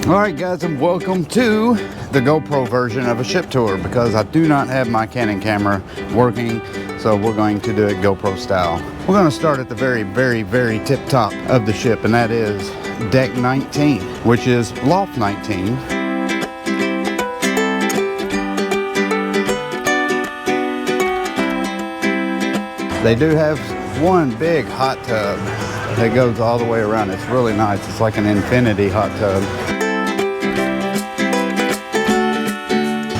Alright guys, and welcome to the GoPro version of a ship tour, because I do not have my Canon camera working, so we're going to do it GoPro style. We're going to start at the very tip top of the ship, and that is deck 19, which is Loft 19. They do have one big hot tub that goes all the way around. It's really nice. It's like an infinity hot tub.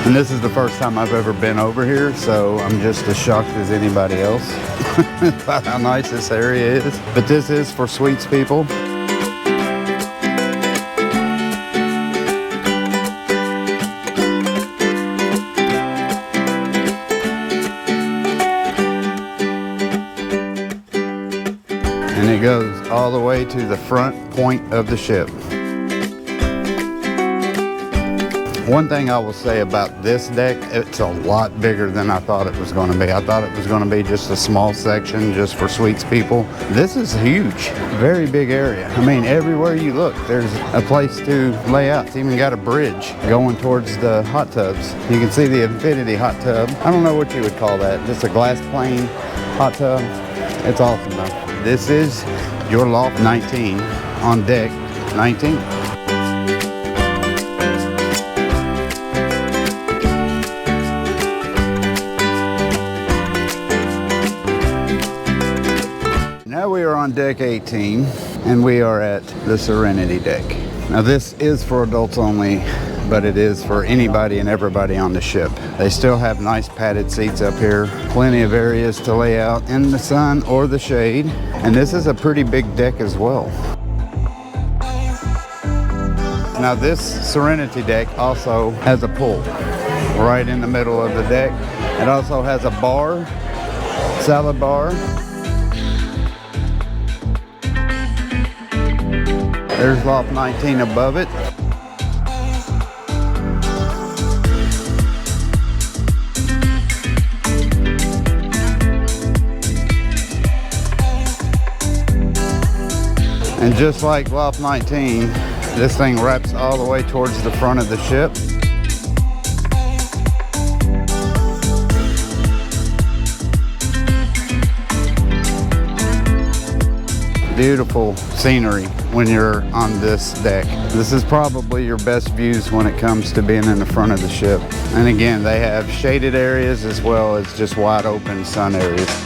And this is the first time I've ever been over here, so I'm just as shocked as anybody else about how nice this area is. But this is for sweets people. And it goes all the way to the front point of the ship. One thing I will say about this deck, it's a lot bigger than I thought it was going to be. I thought it was going to be just a small section just for sweets people. This is huge, very big area. I mean, everywhere you look, there's a place to lay out. It's even got a bridge going towards the hot tubs. You can see the infinity hot tub. I don't know what you would call that. Just a glass plane hot tub. It's awesome though. This is your Loft 19 on deck 19. Now we are on deck 18, and we are at the Serenity deck. Now this is for adults only, but it is for anybody and everybody on the ship. They still have nice padded seats up here, plenty of areas to lay out in the sun or the shade, and this is a pretty big deck as well. Now this Serenity deck also has a pool right in the middle of the deck. It also has a bar, salad bar. There's Loft 19 above it. And just like Loft 19, this thing wraps all the way towards the front of the ship. Beautiful scenery when you're on this deck. This is probably your best views when it comes to being in the front of the ship. And again, they have shaded areas as well as just wide open sun areas.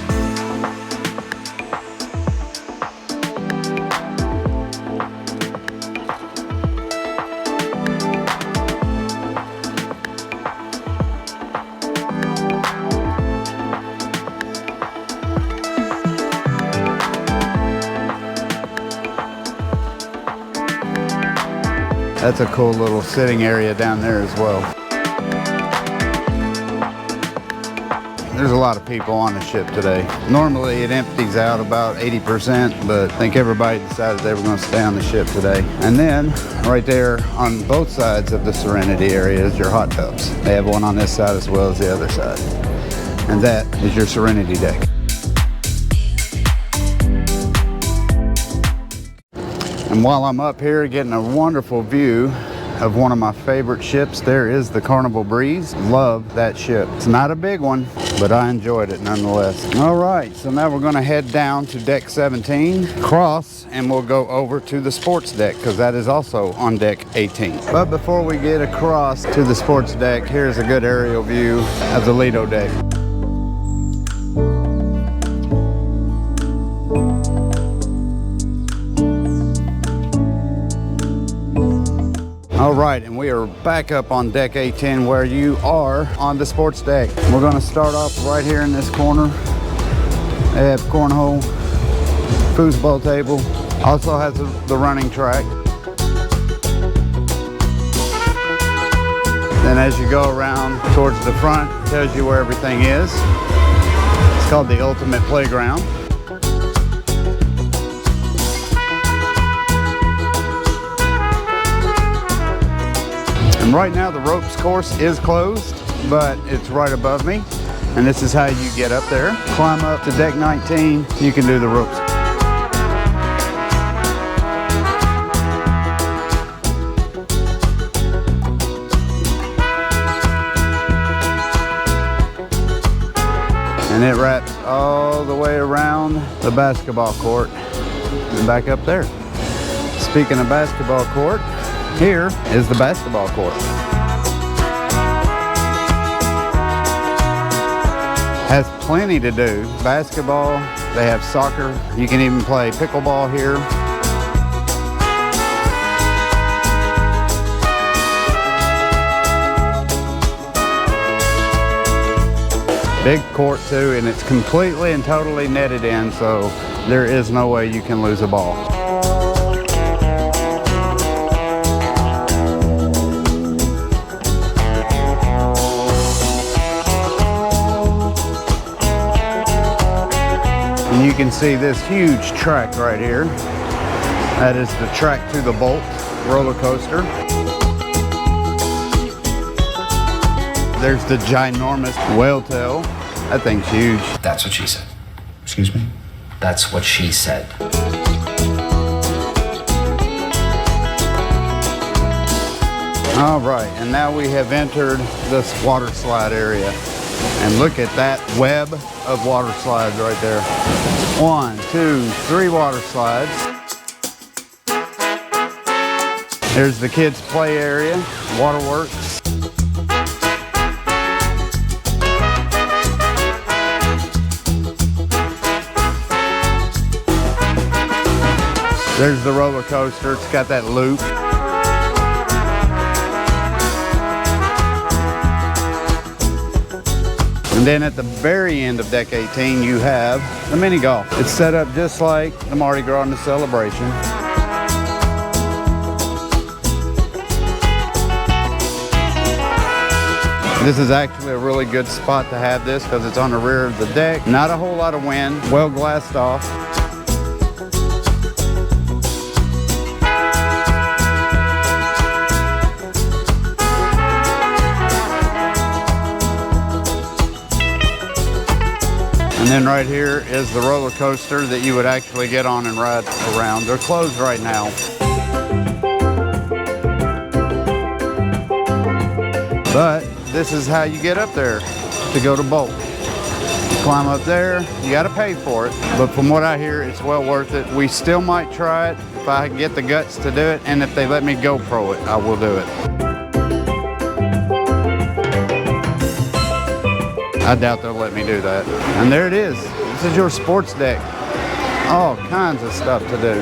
That's a cool little sitting area down there as well. There's a lot of people on the ship today. Normally it empties out about 80%, but I think everybody decided they were going to stay on the ship today. And then right there on both sides of the Serenity area is your hot tubs. They have one on this side as well as the other side. And that is your Serenity deck. And while I'm up here getting a wonderful view of one of my favorite ships, there is the Carnival Breeze. Love that ship. It's not a big one, but I enjoyed it nonetheless. All right, so now we're gonna head down to deck 17, cross, and we'll go over to the sports deck, because that is also on deck 18. But before we get across to the sports deck, here's a good aerial view of the Lido deck. All right, and we are back up on deck 18 where you are on the sports deck. We're gonna start off right here in this corner. They have cornhole, foosball table, also has the running track. Then as you go around towards the front, it tells you where everything is. It's called the Ultimate Playground. And right now the ropes course is closed, but it's right above me. And this is how you get up there. Climb up to deck 19, you can do the ropes. And it wraps all the way around the basketball court and back up there. Speaking of basketball court, here is the basketball court. Has plenty to do. Basketball, they have soccer. You can even play pickleball here. Big court too, and it's completely and totally netted in, so there is no way you can lose a ball. And you can see this huge track right here. That is the track to the Bolt roller coaster. There's the ginormous whale tail. That thing's huge. That's what she said. Excuse me? That's what she said. All right, and now we have entered this water slide area. And look at that web of water slides right there. 1, 2, 3 water slides. There's the kids' play area, waterworks. There's the roller coaster. It's got that loop. And then at the very end of deck 18, you have the mini golf. It's set up just like the Mardi Gras and the celebration. This is actually a really good spot to have this because it's on the rear of the deck. Not a whole lot of wind, well glassed off. And then right here is the roller coaster that you would actually get on and ride around. They're closed right now. But this is how you get up there to go to Bolt. You climb up there, you gotta pay for it. But from what I hear, it's well worth it. We still might try it if I get the guts to do it. And if they let me GoPro it, I will do it. I doubt they'll let me do that. And there it is. This is your sports deck. All kinds of stuff to do.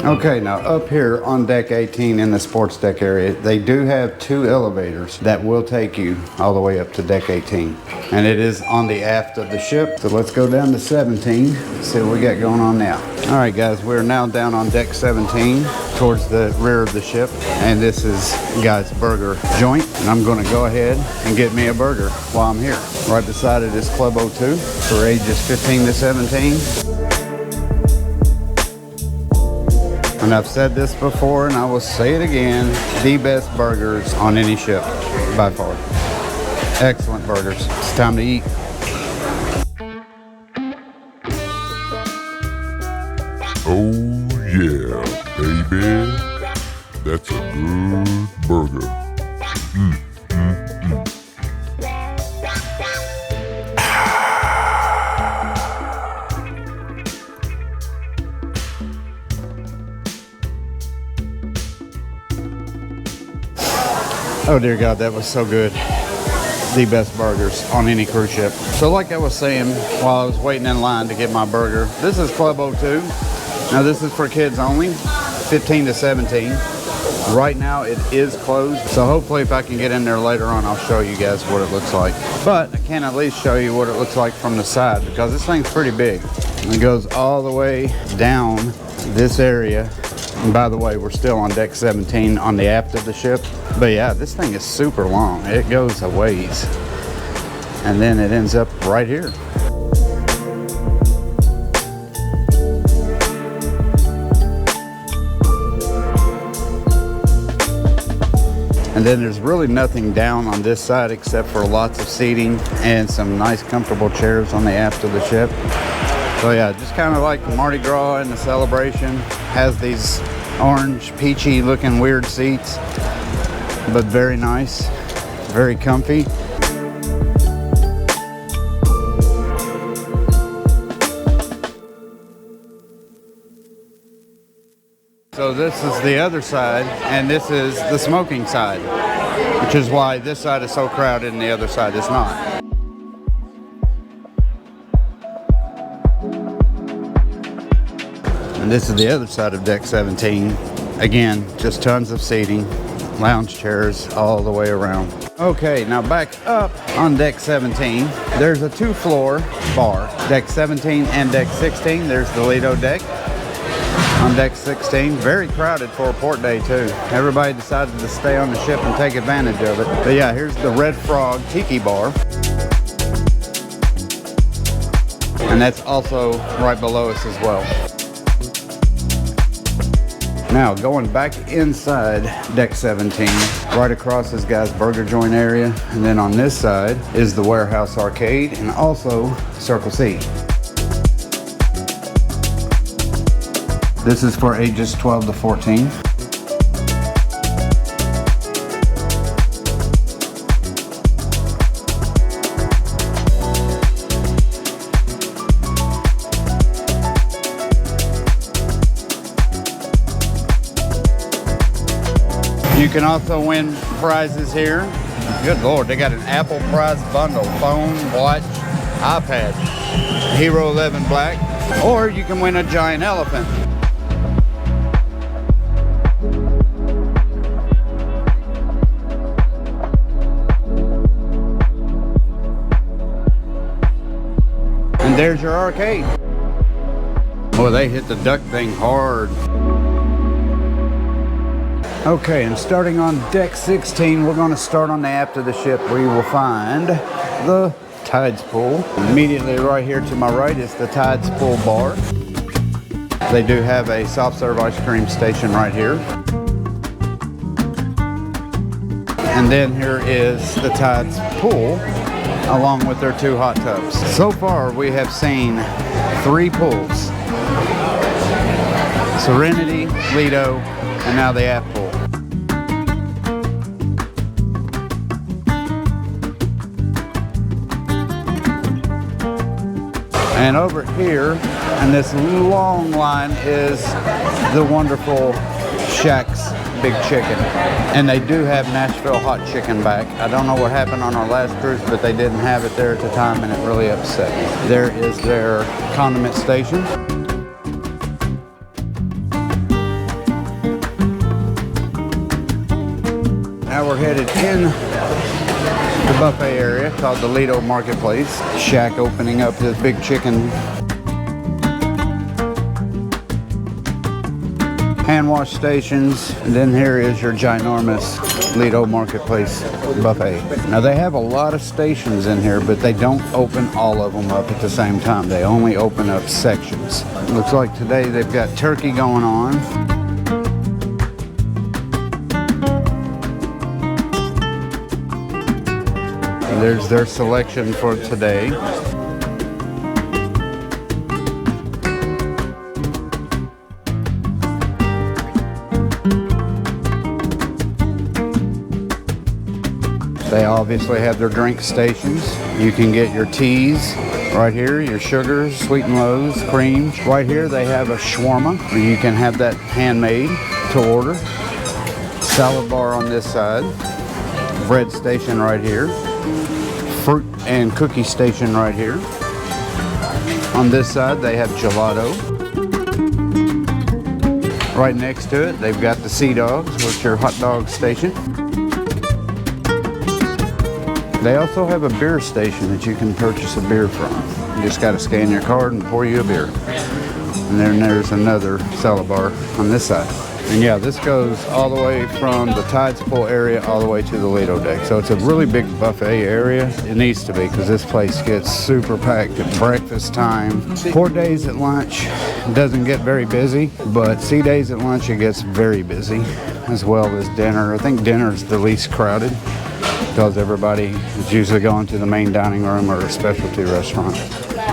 Okay, now up here on deck 18 in the sports deck area, they do have 2 elevators that will take you all the way up to deck 18. And it is on the aft of the ship. So let's go down to 17, see what we got going on now. All right, guys, we're now down on deck 17 towards the rear of the ship. And this is Guy's Burger Joint. And I'm gonna go ahead and get me a burger while I'm here. Right beside it is Club 02 for ages 15 to 17. And I've said this before and I will say it again, the best burgers on any ship, by far. Excellent burgers. It's time to eat. Oh yeah, baby. That's a good burger. Oh dear God, that was so good. The best burgers on any cruise ship. So like I was saying while I was waiting in line to get my burger, this is Club 02. Now this is for kids only, 15 to 17. Right now it is closed, so hopefully if I can get in there later on, I'll show you guys what it looks like. But I can at least show you what it looks like from the side because this thing's pretty big. It goes all the way down this area. And by the way, we're still on deck 17 on the aft of the ship. But yeah, this thing is super long. It goes a ways. And then it ends up right here. And then there's really nothing down on this side except for lots of seating and some nice comfortable chairs on the aft of the ship. So yeah, just kind of like the Mardi Gras and the celebration. Has these orange, peachy looking weird seats, but very nice, very comfy. So this is the other side, and this is the smoking side, which is why this side is so crowded and the other side is not. And this is the other side of deck 17. Again, just tons of seating, lounge chairs all the way around. Okay, now back up on deck 17, there's a 2-floor bar. Deck 17 and deck 16, there's the Lido deck. On deck 16, very crowded for a port day too. Everybody decided to stay on the ship and take advantage of it. But yeah, here's the Red Frog Tiki bar. And that's also right below us as well. Now going back inside deck 17, right across this guy's burger joint area. And then on this side is the warehouse arcade and also Circle C. This is for ages 12 to 14. You can also win prizes here. Good Lord, they got an Apple prize bundle, phone, watch, iPad, Hero 11 Black, or you can win a giant elephant. And there's your arcade. Boy, they hit the duck thing hard. Okay, and starting on deck 16, we're going to start on the aft of the ship where you will find the Tides Pool. Immediately right here to my right is the Tides Pool bar. They do have a soft serve ice cream station right here. And then here is the Tides Pool along with their 2 hot tubs. So far we have seen 3 pools. Serenity, Lido, and now the aft pool. And over here, and this long line is the wonderful Shaq's Big Chicken. And they do have Nashville hot chicken back. I don't know what happened on our last cruise, but they didn't have it there at the time and it really upset me. There is their condiment station. Now we're headed in the buffet area called the Lido Marketplace. Shaq opening up his big chicken. Hand wash stations, and then here is your ginormous Lido Marketplace buffet. Now they have a lot of stations in here, but they don't open all of them up at the same time. They only open up sections. Looks like today they've got turkey going on. There's their selection for today. They obviously have their drink stations. You can get your teas right here, your sugars, sweet and lows, creams. Right here they have a shawarma. You can have that handmade to order. Salad bar on this side. Bread station right here. Fruit and cookie station right here. On this side they have gelato. Right next to it they've got the Sea Dogs, which is your hot dog station. They also have a beer station that you can purchase a beer from. You just got to scan your card and pour you a beer. And then there's another salad bar on this side. And yeah, this goes all the way from the Tides Pool area all the way to the Lido deck. So it's a really big buffet area. It needs to be, because this place gets super packed at breakfast time. Port days at lunch doesn't get very busy, but sea days at lunch it gets very busy, as well as dinner. I think dinner is the least crowded. because everybody is usually going to the main dining room or a specialty restaurant.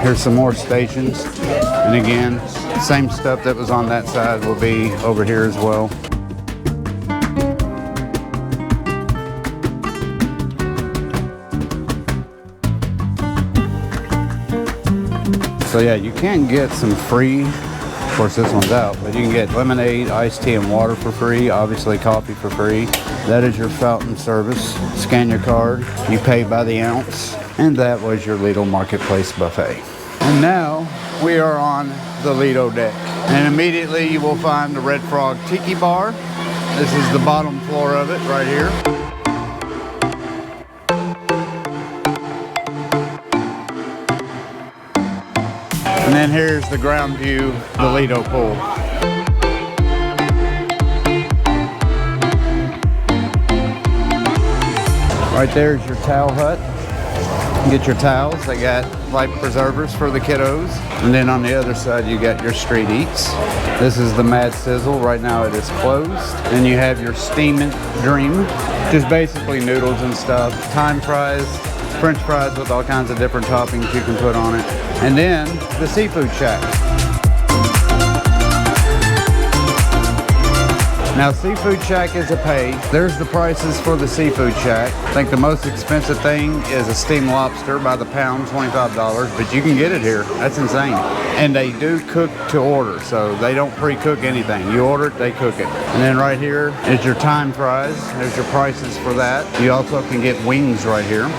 Here's some more stations. And again, same stuff that was on that side will be over here as well. So yeah, you can get some free, of course this one's out, but you can get lemonade, iced tea, and water for free. Obviously coffee for free. That is your fountain service. Scan your card, you pay by the ounce, and that was your Lido Marketplace buffet. And now we are on the Lido deck. And immediately you will find the Red Frog Tiki Bar. This is the bottom floor of it right here. And then here's the ground view, the Lido pool. Right there's your towel hut. Get your towels. They got life preservers for the kiddos. And then on the other side you got your street eats. This is the Mad Sizzle. Right now it is closed. Then you have your Steamin' Dream, just basically noodles and stuff. Thyme fries, French fries with all kinds of different toppings you can put on it. And then the Seafood Shack. Now Seafood Shack is a pay. There's the prices for the Seafood Shack. I think the most expensive thing is a steamed lobster by the pound, $25, but you can get it here. That's insane. And they do cook to order, so they don't pre-cook anything. You order it, they cook it. And then right here is your thyme fries. There's your prices for that. You also can get wings right here.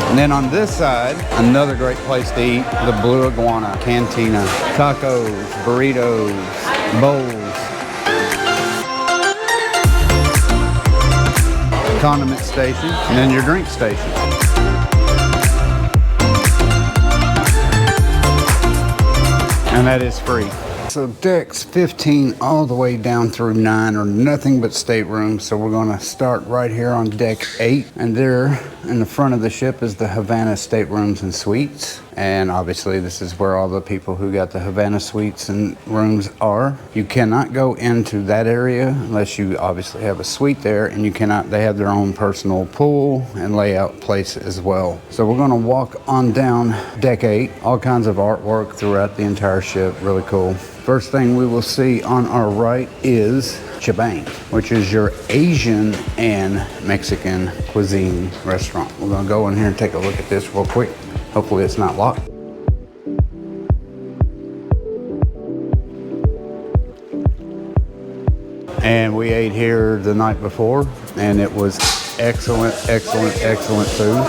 And then on this side, another great place to eat, the Blue Iguana Cantina. Tacos, burritos, bowls. Condiment station, and then your drink station. And that is free. So decks 15 all the way down through 9 are nothing but staterooms. So we're gonna start right here on deck 8. And there in the front of the ship is the Havana staterooms and suites. And obviously this is where all the people who got the Havana suites and rooms are. You cannot go into that area unless you obviously have a suite there, and you cannot, they have their own personal pool and layout place as well. So we're gonna walk on down deck 8. All kinds of artwork throughout the entire ship, really cool. First thing we will see on our right is Chibangs, which is your Asian and Mexican cuisine restaurant. We're gonna go in here and take a look at this real quick. Hopefully it's not locked. And we ate here the night before, and it was excellent, excellent, excellent food.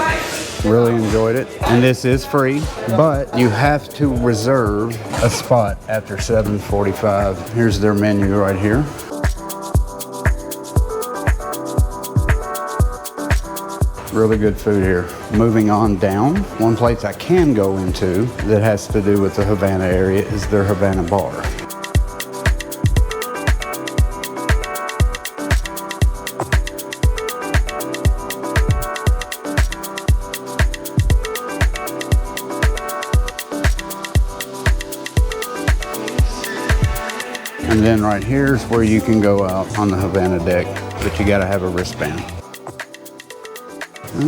Really enjoyed it. And this is free, but you have to reserve a spot after 7:45. Here's their menu right here. Really good food here. Moving on down, one place I can go into that has to do with the Havana area is their Havana bar. And then right here is where you can go out on the Havana deck, but you gotta have a wristband.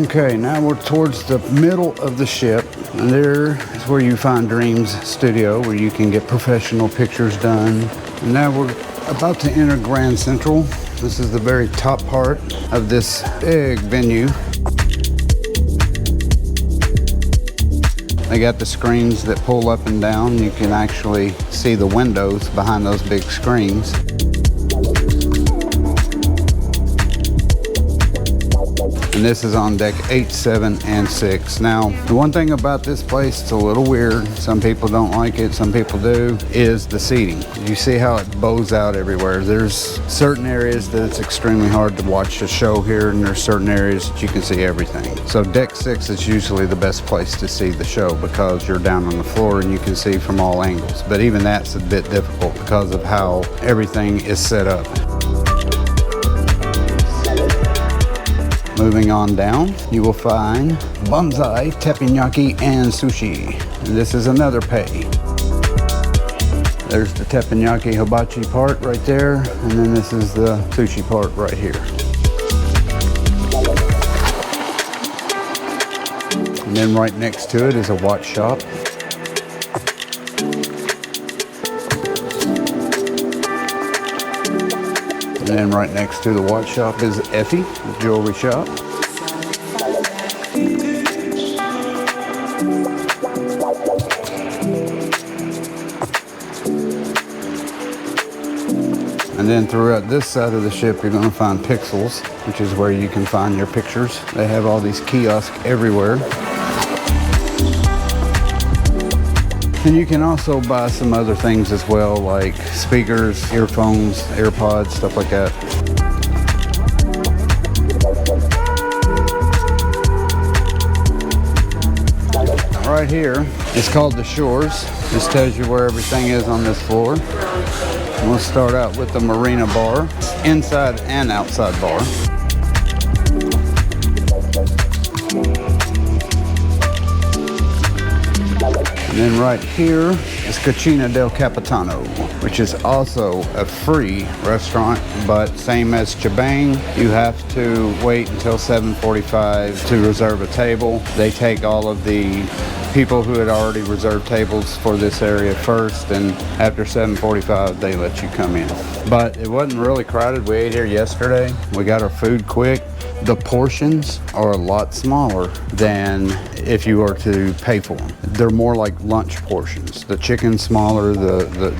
Okay, now we're towards the middle of the ship, and there is where you find Dream's studio, where you can get professional pictures done. And now we're about to enter Grand Central. This is the very top part of this big venue. They got the screens that pull up and down. You can actually see the windows behind those big screens. And this is on deck 8, 7, and 6. Now, the one thing about this place, it's a little weird. Some people don't like it, some people do, is the seating. You see how it bows out everywhere. There's certain areas that it's extremely hard to watch a show here, and there's certain areas that you can see everything. So deck 6 is usually the best place to see the show because you're down on the floor and you can see from all angles. But even that's a bit difficult because of how everything is set up. Moving on down, you will find bonsai, teppanyaki, and sushi. And this is another pay. There's the teppanyaki hibachi part right there, and then this is the sushi part right here. And then right next to it is a watch shop. And then right next to the watch shop is Effie, the jewelry shop. And then throughout this side of the ship, you're going to find Pixels, which is where you can find your pictures. They have all these kiosks everywhere. And you can also buy some other things as well, like speakers, earphones, AirPods, stuff like that. Right here, it's called the Shores. This tells you where everything is on this floor. We'll start out with the Marina Bar, inside and outside bar. And then right here is Cucina del Capitano, which is also a free restaurant, but same as Chibang, you have to wait until 7:45 to reserve a table. They take all of the people who had already reserved tables for this area first, and after 7:45 they let you come in. But it wasn't really crowded. We ate here yesterday. We got our food quick. The portions are a lot smaller than if you were to pay for them. They're more like lunch portions. The chicken's smaller,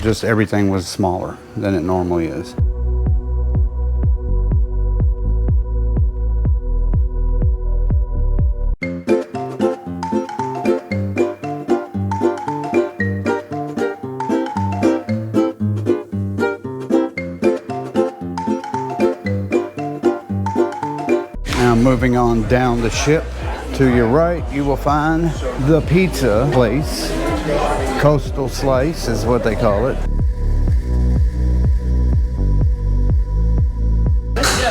just everything was smaller than it normally is. Now moving on down the ship, to your right you will find the pizza place. Coastal Slice is what they call it.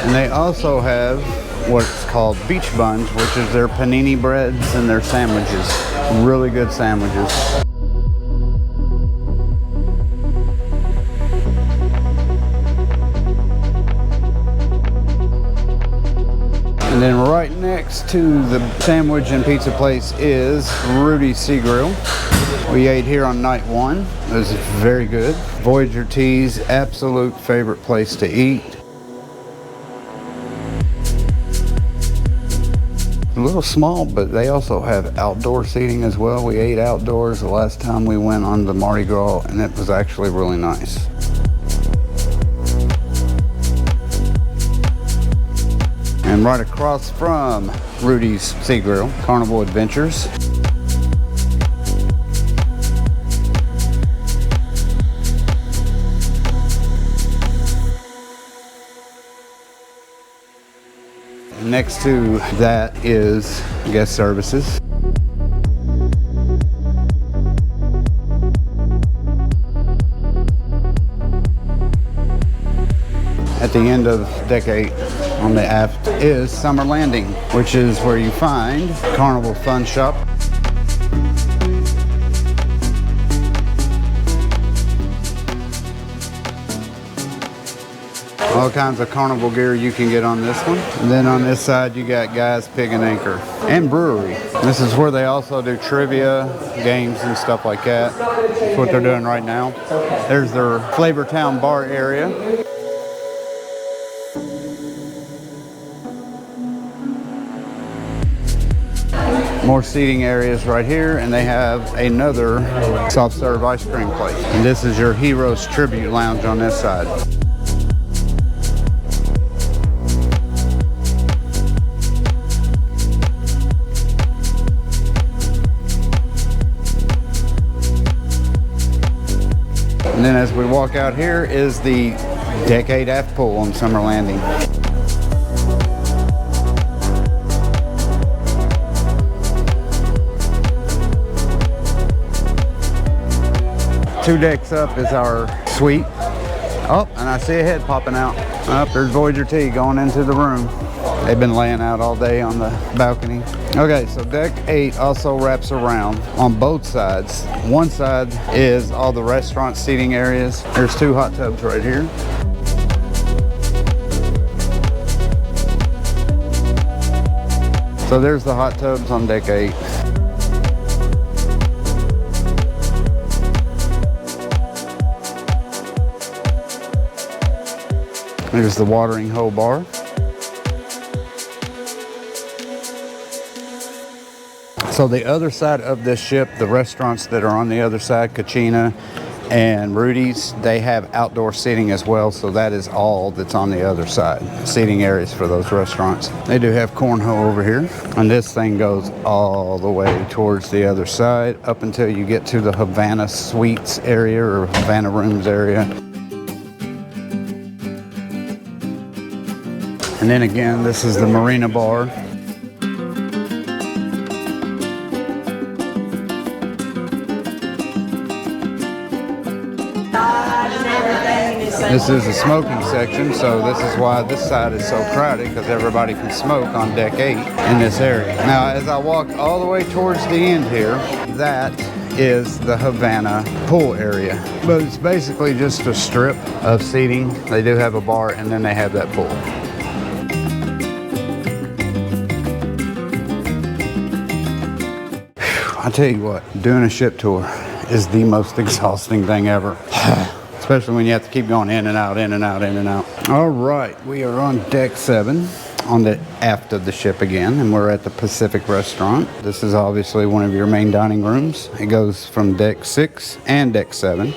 And they also have what's called beach buns, which is their panini breads and their sandwiches. Really good sandwiches. And then right next to the sandwich and pizza place is Rudi's Sea Grill. We ate here on night one. It was very good. Voyager Tea's absolute favorite place to eat. A little small, but they also have outdoor seating as well. We ate outdoors the last time we went on the Mardi Gras, and it was actually really nice. And right across from Rudi's Sea Grill, Carnival Adventures. Next to that is guest services. At the end of deck 8 on the aft is Summer Landing, which is where you find Carnival Fun Shop. All kinds of carnival gear you can get on this one. And then on this side you got Guy's Pig and Anchor and Brewery. This is where they also do trivia, games and stuff like that. That's what they're doing right now. There's their Flavor Town bar area. More seating areas right here, and they have another soft serve ice cream place. And this is your Heroes Tribute Lounge on this side. And then as we walk out here is the Deck 8 aft pool on Summer Landing. Two decks up is our suite. Oh, and I see a head popping out. Up there's Voyager T going into the room. They've been laying out all day on the balcony. Okay, so deck 8 also wraps around on both sides. One side is all the restaurant seating areas. There's 2 hot tubs right here. So there's the hot tubs on deck 8. There's the watering hole bar. So the other side of this ship, the restaurants that are on the other side, Cucina and Rudi's, they have outdoor seating as well. So that is all that's on the other side, seating areas for those restaurants. They do have cornhole over here. And this thing goes all the way towards the other side up until you get to the Havana Suites area or Havana Rooms area. And then again, this is the Marina Bar. This is a smoking section, so this is why this side is so crowded, because everybody can smoke on deck 8 in this area. Now, as I walk all the way towards the end here, that is the Havana pool area. But it's basically just a strip of seating. They do have a bar, and then they have that pool. I tell you what, doing a ship tour is the most exhausting thing ever. Especially when you have to keep going in and out, in and out, in and out. All right, we are on deck 7 on the aft of the ship again, and we're at the Pacific Restaurant. This is obviously one of your main dining rooms. It goes from deck 6 and deck 7.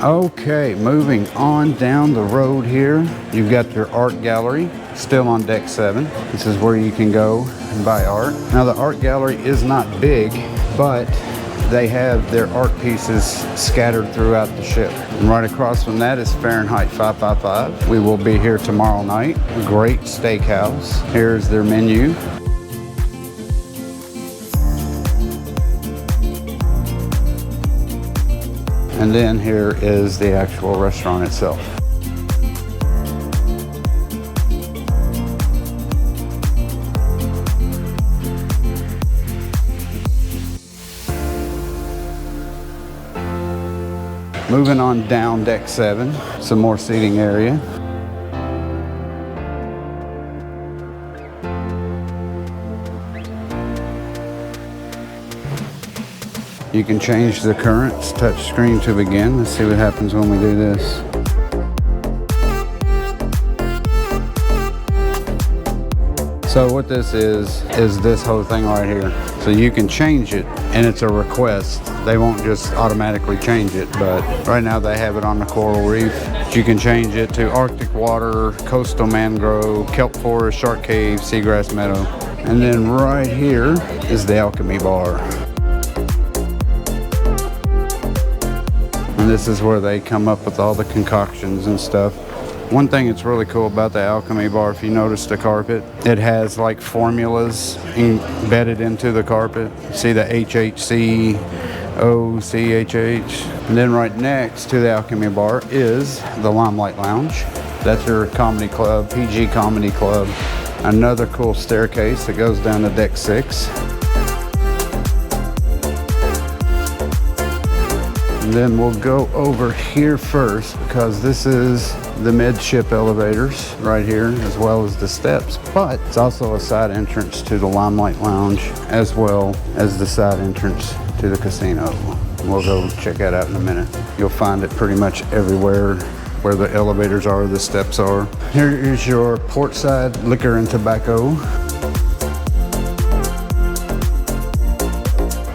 Okay, moving on down the road here, you've got your art gallery, still on deck 7. This is where you can go and buy art. Now the art gallery is not big, but they have their art pieces scattered throughout the ship. And right across from that is Fahrenheit 555. We will be here tomorrow night. A great steakhouse. Here's their menu. And then here is the actual restaurant itself. Moving on down deck 7, some more seating area. You can change the currents, touch screen to begin. Let's see what happens when we do this. So what this is this whole thing right here. So you can change it, and it's a request. They won't just automatically change it, but right now they have it on the coral reef. You can change it to Arctic water, coastal mangrove, kelp forest, shark cave, seagrass meadow. And then right here is the Alchemy bar. And this is where they come up with all the concoctions and stuff. One thing that's really cool about the Alchemy bar, if you notice the carpet, it has like formulas embedded into the carpet. See the HHC, OCHH. And then right next to the Alchemy bar is the Limelight Lounge. That's your comedy club, PG Comedy Club. Another cool staircase that goes down to deck 6. And then we'll go over here first, because this is the midship elevators right here, as well as the steps, but it's also a side entrance to the Limelight Lounge, as well as the side entrance to the casino. We'll go check that out in a minute. You'll find it pretty much everywhere where the elevators are, the steps are. Here is your portside liquor and tobacco.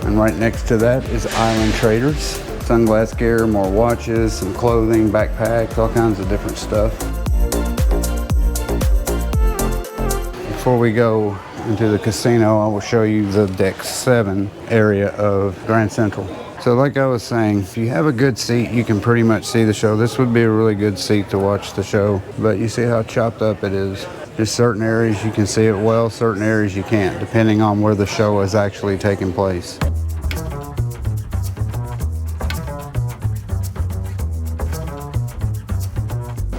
And right next to that is Island Traders. Sunglass gear, more watches, some clothing, backpacks, all kinds of different stuff. Before we go into the casino, I will show you the deck 7 area of Grand Central. So like I was saying, if you have a good seat, you can pretty much see the show. This would be a really good seat to watch the show, but you see how chopped up it is. Just certain areas you can see it well, certain areas you can't, depending on where the show is actually taking place.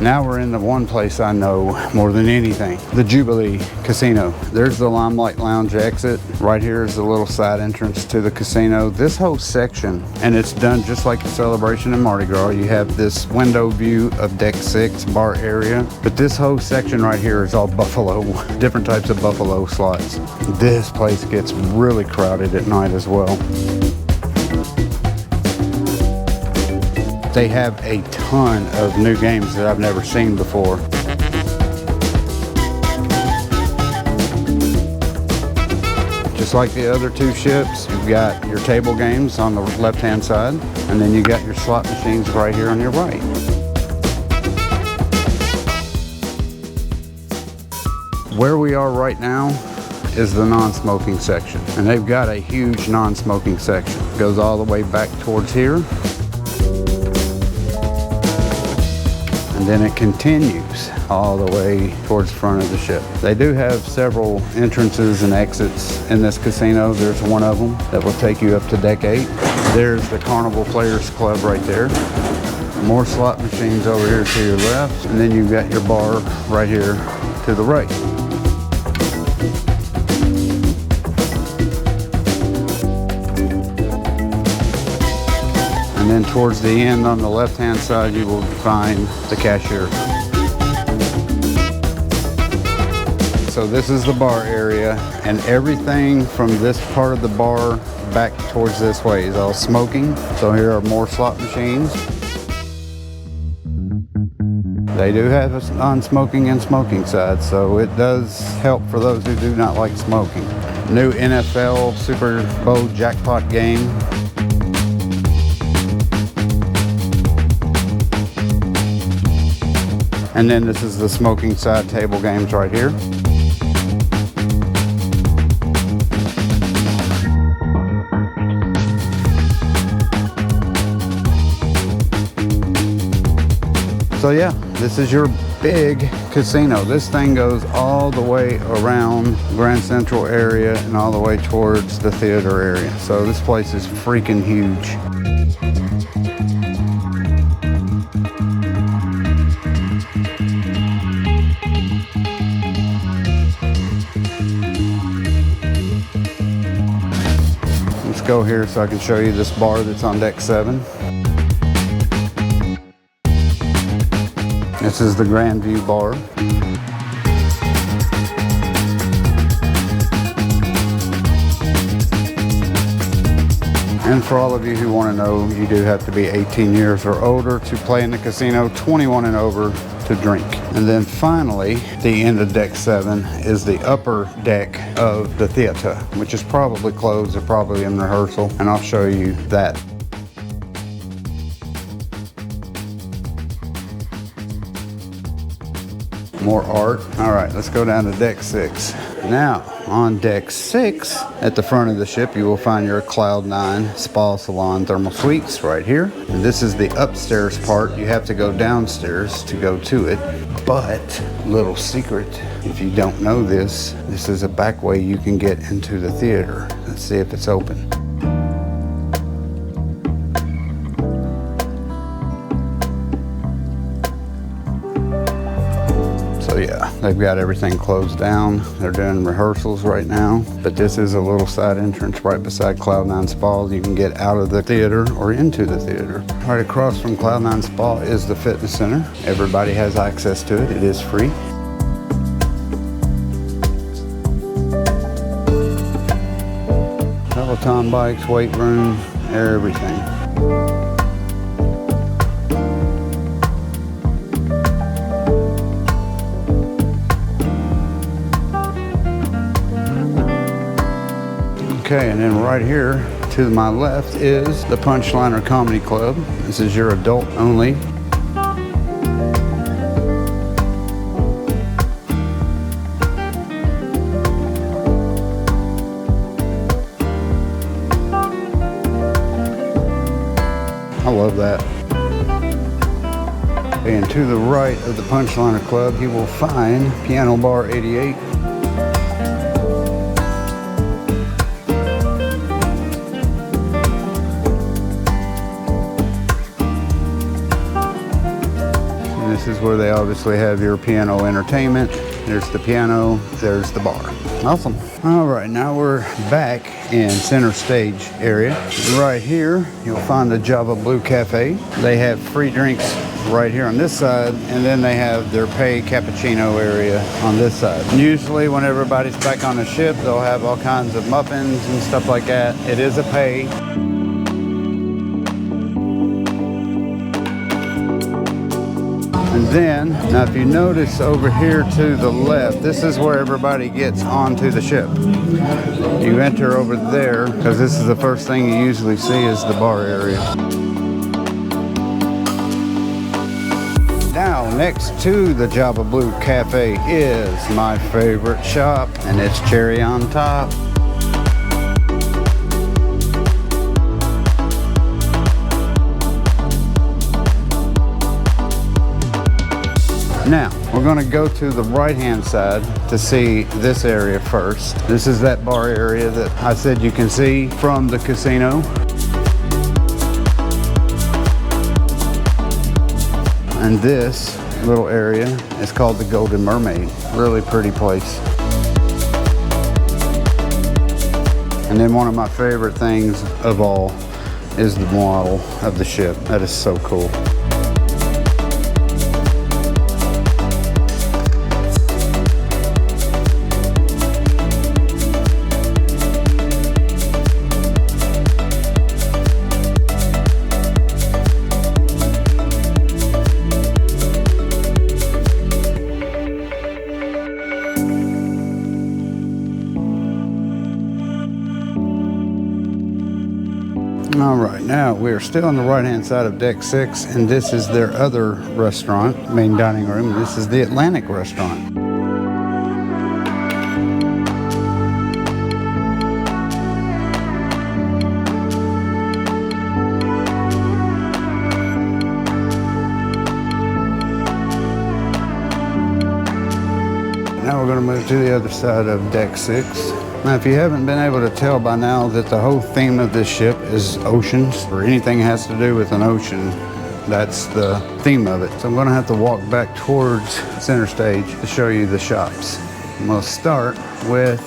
Now we're in the one place I know more than anything, the Jubilee Casino. There's the Limelight Lounge exit. Right here is the little side entrance to the casino. This whole section, and it's done just like the Celebration in Mardi Gras. You have this window view of deck 6 bar area, but this whole section right here is all buffalo, different types of buffalo slots. This place gets really crowded at night as well. They have a ton of new games that I've never seen before. Just like the other two ships, you've got your table games on the left-hand side, and then you got your slot machines right here on your right. Where we are right now is the non-smoking section, and they've got a huge non-smoking section. It goes all the way back towards here. And then it continues all the way towards the front of the ship. They do have several entrances and exits in this casino. There's one of them that will take you up to deck 8. There's the Carnival Players Club right there. More slot machines over here to your left. And then you've got your bar right here to the right. And then towards the end on the left-hand side, you will find the cashier. So this is the bar area, and everything from this part of the bar back towards this way is all smoking. So here are more slot machines. They do have a non-smoking and smoking side, so it does help for those who do not like smoking. New NFL Super Bowl jackpot game. And then this is the smoking side table games right here. So yeah, this is your big casino. This thing goes all the way around Grand Central area and all the way towards the theater area. So this place is freaking huge. Go here so I can show you this bar that's on deck 7. This is the Grandview bar. And for all of you who want to know, you do have to be 18 years or older to play in the casino, 21 and over to drink. And then finally, the end of deck 7 is the upper deck of the theater, which is probably closed or probably in rehearsal, and I'll show you that. More art. All right, let's go down to deck 6. Now, on deck 6, at the front of the ship, you will find your Cloud9 Spa Salon Thermal Suites right here. And this is the upstairs part. You have to go downstairs to go to it. But, little secret, if you don't know this, this is a back way you can get into the theater. Let's see if it's open. Yeah, they've got everything closed down. They're doing rehearsals right now, but this is a little side entrance right beside Cloud9 Spa. You can get out of the theater or into the theater. Right across from Cloud9 Spa is the fitness center. Everybody has access to it. It is free. Peloton bikes, weight room, everything. Okay, and then right here to my left is the Punchliner Comedy Club. This is your adult only. I love that. And to the right of the Punchliner Club, you will find Piano Bar 88. And this is where they obviously have your piano entertainment. There's the piano, there's the bar. Awesome. All right, now we're back in center stage area. Right here, you'll find the Java Blue Cafe. They have free drinks right here on this side, and then they have their pay cappuccino area on this side. Usually when everybody's back on the ship, they'll have all kinds of muffins and stuff like that. It is a pay. And then, now if you notice over here to the left, this is where everybody gets onto the ship. You enter over there, because this is the first thing you usually see is the bar area. Now, next to the Java Blue Cafe is my favorite shop, and it's cherry on top. Now, we're gonna go to the right-hand side to see this area first. This is that bar area that I said you can see from the casino. And this little area is called the Golden Mermaid. Really pretty place. And then one of my favorite things of all is the model of the ship. That is so cool. All right, now we're still on the right-hand side of deck 6, and this is their other restaurant, main dining room. This is the Atlantic restaurant. Now we're going to move to the other side of deck 6. Now, if you haven't been able to tell by now that the whole theme of this ship is oceans, or anything has to do with an ocean, that's the theme of it. So I'm going to have to walk back towards center stage to show you the shops. I'm going to start with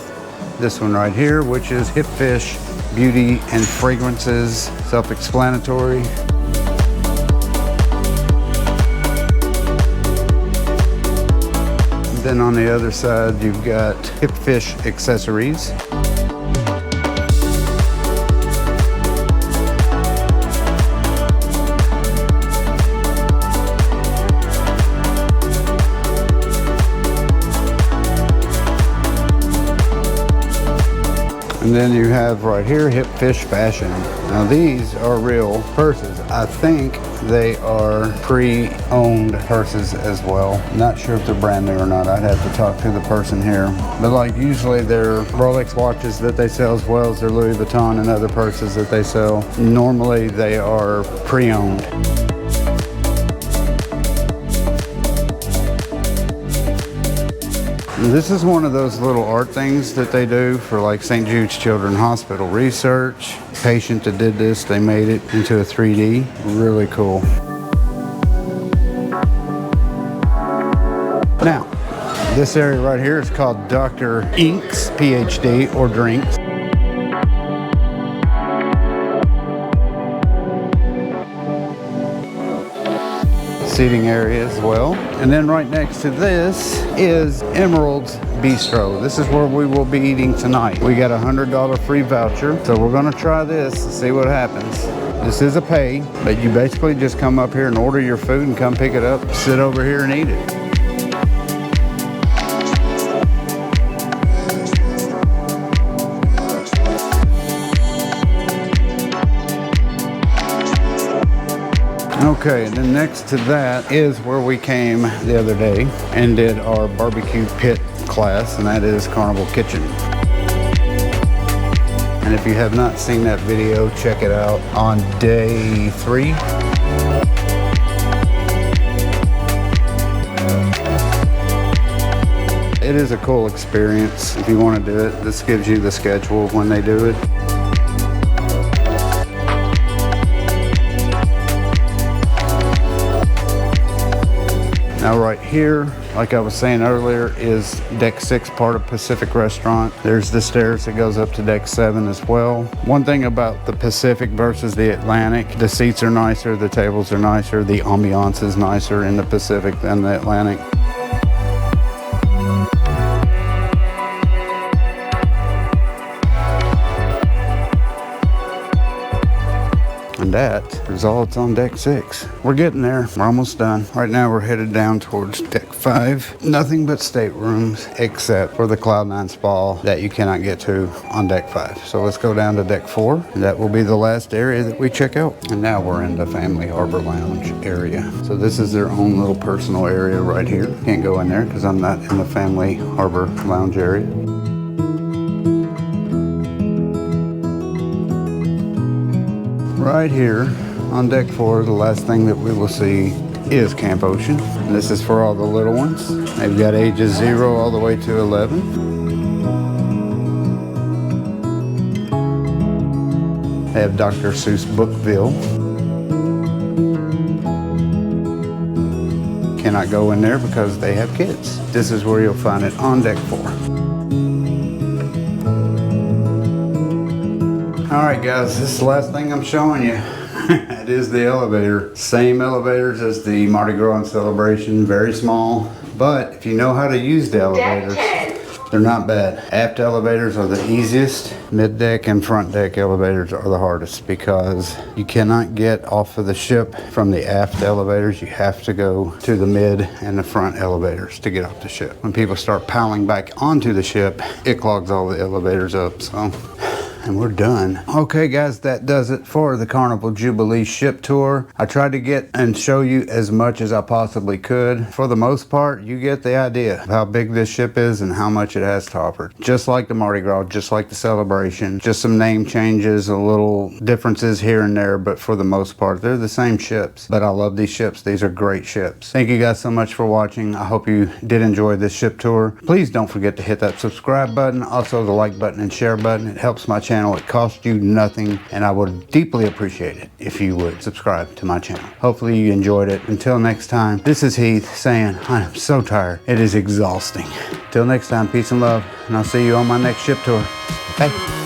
this one right here, which is Hip Fish Beauty and Fragrances, self-explanatory. Then on the other side, you've got Hip Fish Accessories. And then you have right here, Hip Fish Fashion. Now these are real purses. I think they are pre-owned purses as well. Not sure if they're brand new or not. I'd have to talk to the person here. But like usually they're Rolex watches that they sell as well as their Louis Vuitton and other purses that they sell. Normally they are pre-owned. This is one of those little art things that they do for like St. Jude's Children's Hospital research. Patient that did this, they made it into a 3D. Really cool. Now, this area right here is called Dr. Ink's PhD or Drinks. Seating area as well. And then right next to this is Emeril's Bistro. This is where we will be eating tonight. We got a $100 free voucher. So we're gonna try this and see what happens. This is a pay, but you basically just come up here and order your food and come pick it up, sit over here and eat it. Okay, and then next to that is where we came the other day and did our barbecue pit class, and that is Carnival Kitchen. And if you have not seen that video, check it out on day 3. it is a cool experience. If you want to do it, this gives you the schedule of when they do it. Now right here, like I was saying earlier, is deck 6, part of Pacific Restaurant. There's the stairs that goes up to deck 7 as well. One thing about the Pacific versus the Atlantic, the seats are nicer, the tables are nicer, the ambiance is nicer in the Pacific than the Atlantic. And that is all that's on deck 6. We're getting there. We're almost done. Right now we're headed down towards deck 5. Nothing but staterooms except for the Cloud9 spa that you cannot get to on deck 5. So let's go down to deck 4. And that will be the last area that we check out. And now we're in the Family Harbor Lounge area. So this is their own little personal area right here. Can't go in there because I'm not in the Family Harbor Lounge area. Right here on deck 4, the last thing that we will see is Camp Ocean. And this is for all the little ones. They've got ages 0 all the way to 11. They have Dr. Seuss Bookville. Cannot go in there because they have kids. This is where you'll find it on deck 4. All right, guys, this is the last thing I'm showing you. It is the elevator. Same elevators as the Mardi Gras and Celebration, very small. But if you know how to use the elevators, they're not bad. Aft elevators are the easiest. Mid-deck and front deck elevators are the hardest because you cannot get off of the ship from the aft elevators. You have to go to the mid and the front elevators to get off the ship. When people start piling back onto the ship, it clogs all the elevators up, so. And we're done. Okay guys, that does it for the Carnival Jubilee ship tour. I tried to get and show you as much as I possibly could. For the most part, you get the idea of how big this ship is and how much it has to offer. Just like the Mardi Gras, just like the Celebration, just some name changes, a little differences here and there, but for the most part, they're the same ships. But I love these ships. These are great ships. Thank you guys so much for watching. I hope you did enjoy this ship tour. Please don't forget to hit that subscribe button, also the like button and share button. It helps my channel. It costs you nothing, and I would deeply appreciate it if you would subscribe to my channel. Hopefully you enjoyed it. Until next time, this is Heath saying I am so tired. It is exhausting. Till next time, peace and love, and I'll see you on my next ship tour. Bye.